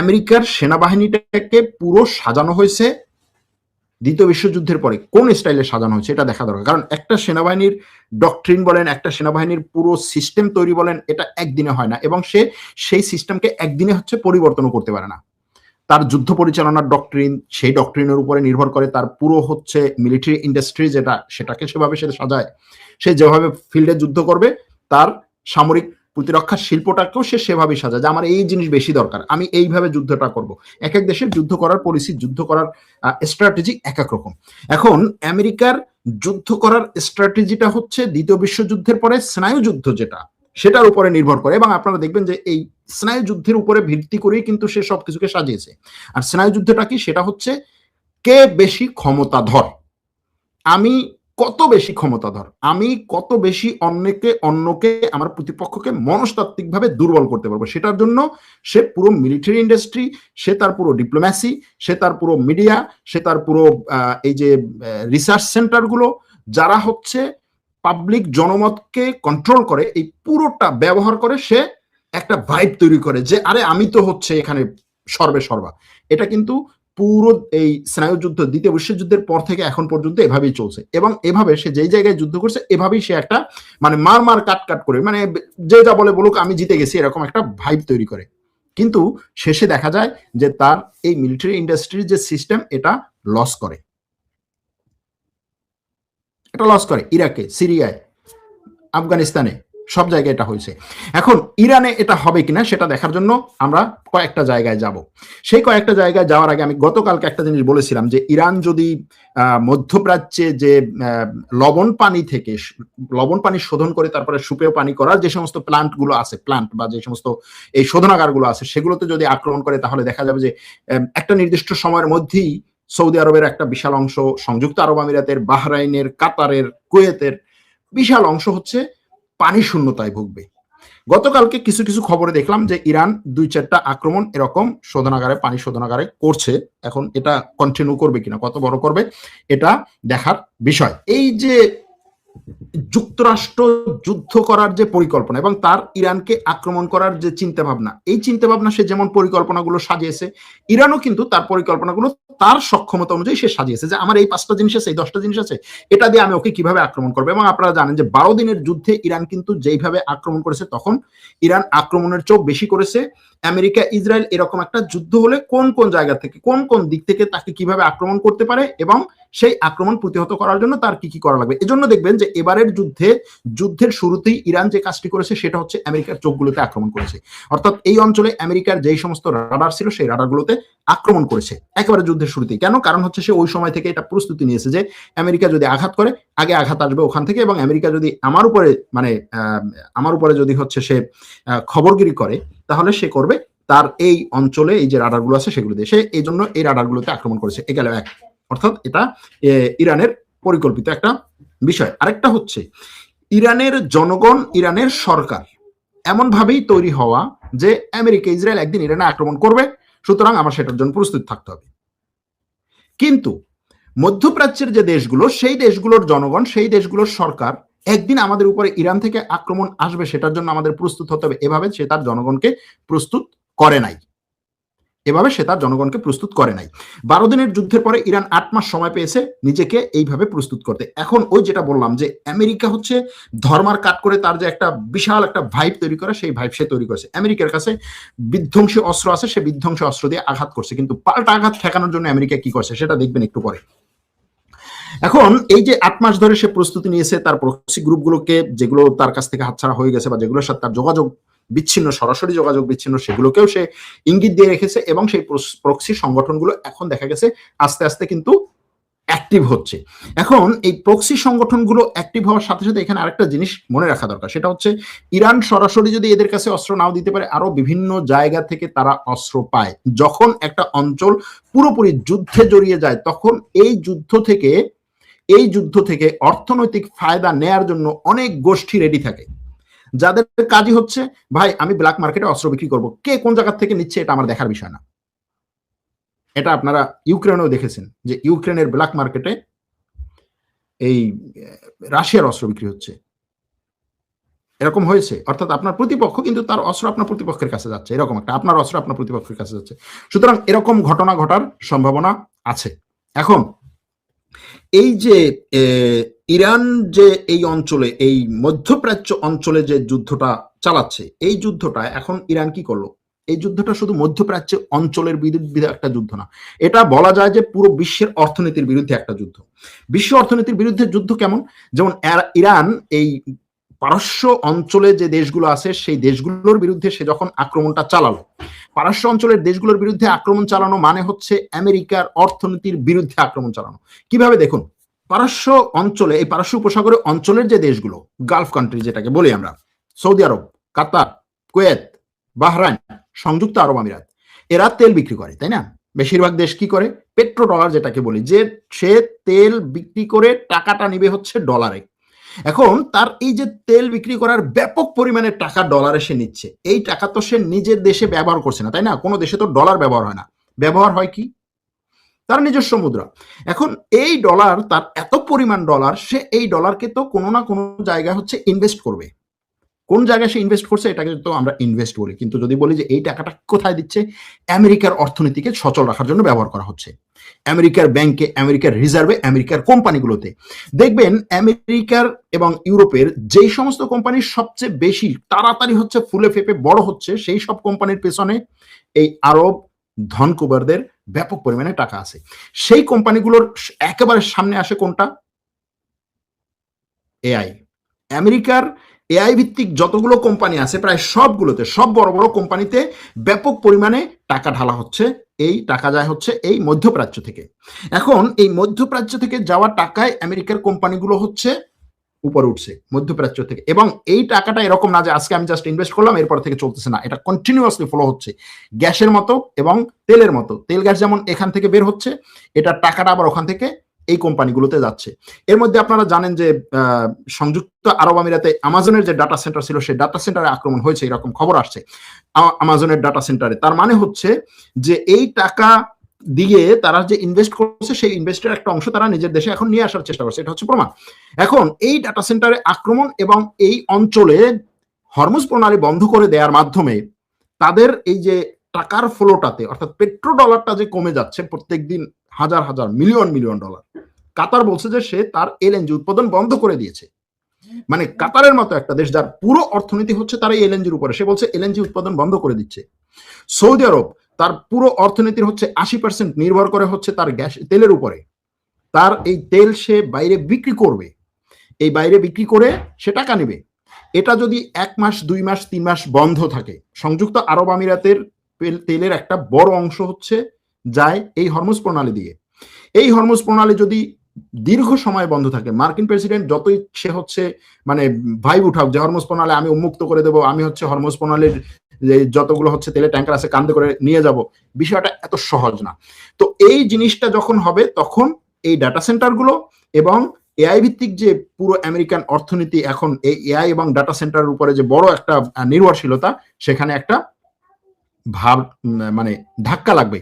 আমেরিকার সেনাবাহিনীটাকে পুরো সাজানো হয়েছে দ্বিতীয় বিশ্বযুদ্ধের পরে কোন স্টাইলে সাজানো হয়েছে এটা দেখা দরকার। কারণ একটা সেনাবাহিনীর ডক্ট্রিন বলেন, একটা সেনাবাহিনীর পুরো সিস্টেম তৈরি বলেন, এটা একদিনে হয় না, এবং সেই সিস্টেমকে একদিনে পরিবর্তনও করতে পারে না। তার যুদ্ধ পরিচালনার ডক্ট্রিন, সেই ডক্ট্রিনের উপরে নির্ভর করে তার পুরো মিলিটারি ইন্ডাস্ট্রি সেটাকে সেভাবে সে সাজায়। সে যেভাবে ফিল্ডে যুদ্ধ করবে, তার সামরিক প্রতিরক্ষার শিল্পটাকেও সে সেভাবেই সাজায় যে আমার এই জিনিস বেশি দরকার, আমি এইভাবে যুদ্ধটা করব। এক এক দেশের যুদ্ধ করার পলিসি, যুদ্ধ করার স্ট্র্যাটেজি এক এক রকম। এখন আমেরিকার যুদ্ধ করার স্ট্র্যাটেজিটা দ্বিতীয় বিশ্বযুদ্ধের পরে স্নায়ুযুদ্ধ সেটার উপরে নির্ভর করে, এবং আপনারা দেখবেন যে এই স্নায়ুযুদ্ধের উপরে ভিত্তি করেই কিন্তু সে সবকিছুকে সাজিয়েছে। আর স্নায়ুযুদ্ধটা কি? সেটা কে বেশি ক্ষমতাধর, আমি কত বেশি ক্ষমতাধর, আমি কত বেশি অন্যকে আমার প্রতিপক্ষকে মনস্তাত্ত্বিকভাবে দুর্বল করতে পারবো। সেটার জন্য সে পুরো মিলিটারি ইন্ডাস্ট্রি, সে তার পুরো ডিপ্লোম্যাসি, সে তার পুরো মিডিয়া, সে তার পুরো এই যে রিসার্চ সেন্টারগুলো, যারা পাবলিক জনমতকে কন্ট্রোল করে, এই পুরোটা ব্যবহার করে সে একটা ভাইব তৈরি করে যে আরে আমি তো এখানে সর্বা। এটা কিন্তু পুরো এই স্নায়ুযুদ্ধ দ্বিতীয় বিশ্বযুদ্ধের পর থেকে এখন পর্যন্ত এভাবেই চলছে, এবং এভাবে সে যেই জায়গায় যুদ্ধ করছে এভাবেই সে একটা মার কাট করে, যে যা বলে বলুক আমি জিতে গেছি, এরকম একটা ভাইব তৈরি করে। কিন্তু শেষে দেখা যায় যে তার এই মিলিটারি ইন্ডাস্ট্রির যে সিস্টেম, এটা লস করে। ইরাকে, সিরিয়ায়, আফগানিস্তানে, সব জায়গায় এটা হয়েছে। এখন ইরানে এটা হবে কিনা সেটা দেখার জন্য আমরা কয়েকটা জায়গায় যাব। সেই কয়েকটা জায়গায় যাওয়ার আগে আমি গতকালকে একটা জিনিস বলেছিলাম যে ইরান যদি মধ্যপ্রাচ্যে যে লবণ পানি শোধন করে তারপরে সুপেয় পানি করার যে সমস্ত প্ল্যান্টগুলো আছে, বা যে সমস্ত এই শোধনাগারগুলো আছে, সেগুলোতে যদি আক্রমণ করে, তাহলে দেখা যাবে যে একটা নির্দিষ্ট সময়ের মধ্যেই সৌদি আরবের একটা বিশাল অংশ, সংযুক্ত আরব আমিরাতের, বাহরাইনের, কাতারের, কুয়েতের বিশাল অংশ পানি শূন্যতায় ভুগবে। গতকালকে কিছু কিছু খবরে দেখলাম যে ইরান 2-4টা আক্রমণ এরকম পানি শোধনাগারে করছে। এখন এটা কন্টিনিউ করবে কিনা, কত বড় করবে, এটা দেখার বিষয়। এই যে যুক্তরাষ্ট্র যুদ্ধ করার যে পরিকল্পনা এবং তার ইরানকে আক্রমণ করার যে চিন্তা ভাবনা, এই চিন্তা ভাবনা সে যেমন পরিকল্পনাগুলো সাজিয়েছে, ইরানও কিন্তু তার পরিকল্পনাগুলো তার সক্ষমতা অনুযায়ী সে সাজিয়েছে যে আমার এই 5টা জিনিস আছে, এই 10টা জিনিস আছে, এটা দিয়ে আমি ওকে কিভাবে আক্রমণ করবো। এবং আপনারা জানেন যে 12 দিনের যুদ্ধে ইরান কিন্তু যেইভাবে আক্রমণ করেছে, তখন ইরান আক্রমণের চোখ বেশি করেছে আমেরিকা ইসরায়েল এরকম একটা যুদ্ধ হলে কোন কোন জায়গা থেকে, কোন কোন দিক থেকে তাকে কিভাবে আক্রমণ করতে পারে, এবং সেই আক্রমণ প্রতিহত করার জন্য তার কি কি করা লাগবে। এজন্য দেখবেন যে এবারের যুদ্ধের শুরুতেই ইরান যে কাজটি করেছে সেটা আমেরিকার চোখগুলোতে আক্রমণ করেছে। অর্থাৎ এই অঞ্চলে আমেরিকার যেই সমস্ত রাডার ছিল, সেই রাডারগুলোতে আক্রমণ করেছে একেবারে যুদ্ধের শুরুতেই। কেন? কারণ সে ওই সময় থেকে এটা প্রস্তুতি নিয়েছে যে আমেরিকা যদি আঘাত করে, আগে আঘাত আসবে ওখান থেকে, এবং আমেরিকা যদি আমার উপরে যদি সে খবরগিরি করে, তাহলে সে করবে তার এই অঞ্চলে এই যে রাডারগুলো আছে সেগুলো দিয়ে। সে এই জন্য এই রাডারগুলোতে আক্রমণ করেছে। এ গেল এক, অর্থাৎ এটা ইরানের পরিকল্পিত একটা বিষয়। আরেকটা ইরানের জনগণ, ইরানের সরকার এমন ভাবেই তৈরি হওয়া যে আমেরিকা ইসরায়েল একদিন ইরানে আক্রমণ করবে, সুতরাং আমার সেটার জন্য প্রস্তুত থাকতে হবে। কিন্তু মধ্যপ্রাচ্যের যে দেশগুলো, সেই দেশগুলোর জনগণ, সেই দেশগুলোর সরকার একদিন আমাদের উপরে ইরান থেকে আক্রমণ আসবে, সেটার জন্য আমাদের প্রস্তুত হতে হবে, এভাবে সে তার জনগণকে প্রস্তুত করে নাই। 12 দিনের যুদ্ধের পরে ইরান 8 মাস সময় পেয়েছে নিজেকে এইভাবে প্রস্তুত করতে। এখন ওই যেটা বললাম যে আমেরিকা ধর্মার কাট করে তার যে একটা বিশাল একটা ভাইব তৈরি করে, সেই ভাইব সে তৈরি করেছে। আমেরিকার কাছে বিধ্বংসী অস্ত্র আছে, সে বিধ্বংসী অস্ত্র দিয়ে আঘাত করছে, কিন্তু পাল্টা আঘাত ঠেকানোর জন্য আমেরিকা কি করছে সেটা দেখবেন একটু পরে। এখন এই যে 8 মাস ধরে সে প্রস্তুতি নিয়েছে, তার প্রক্সি গ্রুপগুলোকে, যেগুলো তার কাছ থেকে হাতছাড়া হয়ে গেছে বা যেগুলোর সাথে তার যোগাযোগ বিচ্ছিন্ন, সরাসরি যোগাযোগ বিচ্ছিন্ন, সেগুলোকেও সে ইঙ্গিত দিয়ে রেখেছে, এবং সেই প্রক্সি সংগঠনগুলো এখন দেখা গেছে আস্তে আস্তে কিন্তু অ্যাক্টিভ হচ্ছে। এখন এই প্রক্সি সংগঠনগুলো অ্যাক্টিভ হওয়ার সাথে সাথে এখানে আরেকটা জিনিস মনে রাখা দরকার, সেটা ইরান সরাসরি যদি এদের কাছে অস্ত্র নাও দিতে পারে, আরো বিভিন্ন জায়গা থেকে তারা অস্ত্র পায়। যখন একটা অঞ্চল পুরোপুরি যুদ্ধে জড়িয়ে যায়, তখন এই যুদ্ধ থেকে অর্থনৈতিক ফায়দা নেয়ার জন্য অনেক গোষ্ঠী রেডি থাকে, যাদের কাজই ভাই আমি ব্ল্যাক মার্কেটে অস্ত্র বিক্রি করব, কে কোন জায়গা থেকে নিচ্ছে এটা আমার দেখার বিষয় না। এটা আপনারা ইউক্রেনেও দেখেছেন যে ইউক্রেনের ব্ল্যাক মার্কেটে এই রাশিয়ার অস্ত্র বিক্রি হচ্ছে। এরকম হয়েছে, অর্থাৎ আপনার প্রতিপক্ষ কিন্তু তার অস্ত্র আপনার প্রতিপক্ষের কাছে যাচ্ছে, এরকম একটা আপনার অস্ত্র আপনার প্রতিপক্ষের কাছে যাচ্ছে। সুতরাং এরকম ঘটনা ঘটার সম্ভাবনা আছে। এখন এই যে ইরান যে এই অঞ্চলে, এই মধ্যপ্রাচ্য অঞ্চলে যে যুদ্ধটা চালাচ্ছে, এই যুদ্ধটা এখন ইরান কি করলো? এই যুদ্ধটা শুধু মধ্যপ্রাচ্য অঞ্চলের বিরুদ্ধে একটা যুদ্ধ না, এটা বলা যায় যে পুরো বিশ্বের অর্থনীতির বিরুদ্ধে একটা যুদ্ধ। বিশ্ব অর্থনীতির বিরুদ্ধে যুদ্ধ কেমন? যেমন ইরান এই পারস্য অঞ্চলে যে দেশগুলো আছে সেই দেশগুলোর বিরুদ্ধে সে যখন আক্রমণটা চালালো, পারস্য অঞ্চলের দেশগুলোর বিরুদ্ধে আক্রমণ চালানো মানে হচ্ছে আমেরিকার অর্থনীতির বিরুদ্ধে আক্রমণ চালানো। কিভাবে দেখুন, পারস্য অঞ্চলে, এই পারস্য উপসাগরের অঞ্চলের যে দেশগুলো, গালফ কান্ট্রি যেটাকে বলি আমরা, সৌদি আরব, কাতার, কুয়েত, বাহরাইন, সংযুক্ত আরব আমিরাত, এরা তেল বিক্রি করে, তাই না? বেশিরভাগ দেশ কি করে? পেট্রো ডলার যেটাকে বলি, যে সে তেল বিক্রি করে টাকাটা নিবে হচ্ছে ডলারে। এখন তার এই যে তেল বিক্রি করার ব্যাপক পরিমাণে টাকা ডলারে সে নিচ্ছে, এই টাকা তো সে নিজের দেশে ব্যবহার করছে না, তাই না? কোনো দেশে তো ডলার ব্যবহার হয় না, ব্যবহার হয় কি? তার নিজস্ব মুদ্রা। এখন এই ডলার, তার এত পরিমাণ ডলার, সে এই ডলারকে তো কোনো না কোনো জায়গায় হচ্ছে ইনভেস্ট করবে। কোন জায়গায় সে ইনভেস্ট করছে এটাকে তো আমরা ইনভেস্ট বলি, কিন্তু যদি বলি যে এই টাকাটা কোথায় দিচ্ছে, আমেরিকার অর্থনীতিকে সচল রাখার জন্য ব্যবহার করা হচ্ছে, আমেরিকার ব্যাংকে, আমেরিকার রিজার্ভে, আমেরিকার কোম্পানিগুলোতে। দেখবেন আমেরিকার এবং ইউরোপের যেই সমস্ত কোম্পানি সবচেয়ে বেশি তাড়াতাড়ি হচ্ছে ফুলে ফেপে বড় হচ্ছে, সেই সব কোম্পানির পেছনে এই আরব ধনকুবেরদের ব্যাপক পরিমাণে টাকা আছে। সেই কোম্পানিগুলোর একেবারে সামনে আসে কোনটা? এআই। আমেরিকার এআই ভিত্তিক যতগুলো কোম্পানি আছে প্রায় সবগুলোতে, সব বড় বড় কোম্পানিতে ব্যাপক পরিমাণে টাকা ঢালা হচ্ছে। এই টাকা যায় হচ্ছে এই মধ্যপ্রাচ্য থেকে। এখন এই মধ্যপ্রাচ্য থেকে যাওয়া টাকায় আমেরিকার কোম্পানিগুলো হচ্ছে উপরে উঠছে মধ্যপ্রাচ্য থেকে, এবং এই টাকাটা এরকম না যে আজকে আমি জাস্ট ইনভেস্ট করলাম এরপর থেকে চলতেছে না, এটা কন্টিনিউয়াসলি ফ্লো হচ্ছে গ্যাসের মতো এবং তেলের মতো। তেল গ্যাস যেমন এখান থেকে বের হচ্ছে, এটা টাকাটা আবার ওখান থেকে এই কোম্পানিগুলোতে যাচ্ছে। এর মধ্যে আপনারা জানেন যে সংযুক্ত আরব আমিরাতে আমাজনের যে ডাটা সেন্টার ছিল, সেই ডাটা সেন্টারে আক্রমণ হয়েছে, এরকম খবর আসছে আমাজনের ডাটা সেন্টারে। তার মানে হচ্ছে যে এই টাকা দিয়ে তারা যে ইনভেস্ট করছে, সেই ইনভেস্টের একটা অংশ তারা নিজের দেশে এখন নিয়ে আসার চেষ্টা করছে, এটা হচ্ছে প্রমাণ। এখন এই ডাটা সেন্টারে আক্রমণ এবং এই অঞ্চলে হরমুজ প্রণালী বন্ধ করে দেওয়ার মাধ্যমে তাদের এই যে টাকার ফ্লোটাতে, অর্থাৎ পেট্রো ডলারটা যে কমে যাচ্ছে প্রত্যেক দিন হাজার হাজার মিলিয়ন মিলিয়ন ডলার, কাতার বলছে যে সে তার এলএনজি উৎপাদন বন্ধ করে দিয়েছে। মানে কাতারের মতো একটা দেশ যার পুরো অর্থনীতি হচ্ছে তার এই এলএনজির উপরে, সে বলছে এলএনজি উৎপাদন বন্ধ করে দিচ্ছে। সৌদি আরব তার পুরো অর্থনীতির হচ্ছে 80% নির্ভর করে হচ্ছে তার গ্যাস তেলের উপরে। তার এই তেল সে বাইরে বিক্রি করবে, এই বাইরে বিক্রি করে সে টাকা নেবে। এটা যদি 1 মাস 2 মাস 3 মাস বন্ধ থাকে, সংযুক্ত আরব আমিরাতের তেলের একটা বড় অংশ হচ্ছে যায় এই হরমুজ প্রণালী দিয়ে। এই হরমুজ প্রণালী যদি দীর্ঘ সময় বন্ধ থাকে, মার্কিন প্রেসিডেন্ট যতই সে হচ্ছে মানে ভাইব উঠাক যে হরমুজ প্রণালী আমি উন্মুক্ত করে দেবো, আমি হচ্ছে হরমুজ প্রণালীর যতগুলো হচ্ছে তেলের ট্যাঙ্কার আছে কান্দে করে নিয়ে যাব, বিষয়টা এত সহজ না। তো এই জিনিসটা যখন হবে তখন এই ডাটা সেন্টার গুলো এবং এআই ভিত্তিক যে পুরো আমেরিকান অর্থনীতি, এখন এই এআই এবং ডাটা সেন্টারের উপরে যে বড় একটা নির্ভরশীলতা, সেখানে একটা ভাব মানে ধাক্কা লাগবে।